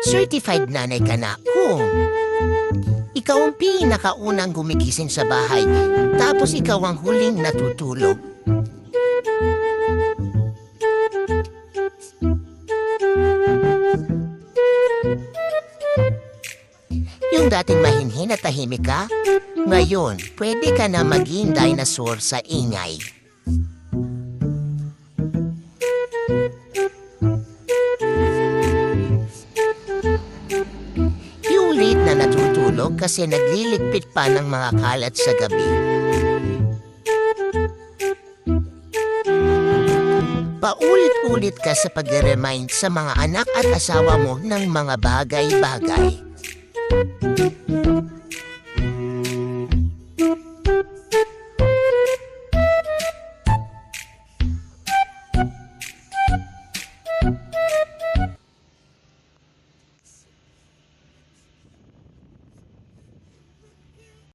Certified nanay ka na ako. Ikaw ang pinakaunang gumigising sa bahay, tapos ikaw ang huling natutulog. Yung dating mahinhin at tahimik ka, ngayon, pwede ka na maging dinosaur sa ingay. Yung late na natutulog kasi nagliligpit pa ng mga kalat sa gabi. Paulit-ulit ka sa pag-remind sa mga anak at asawa mo ng mga bagay-bagay.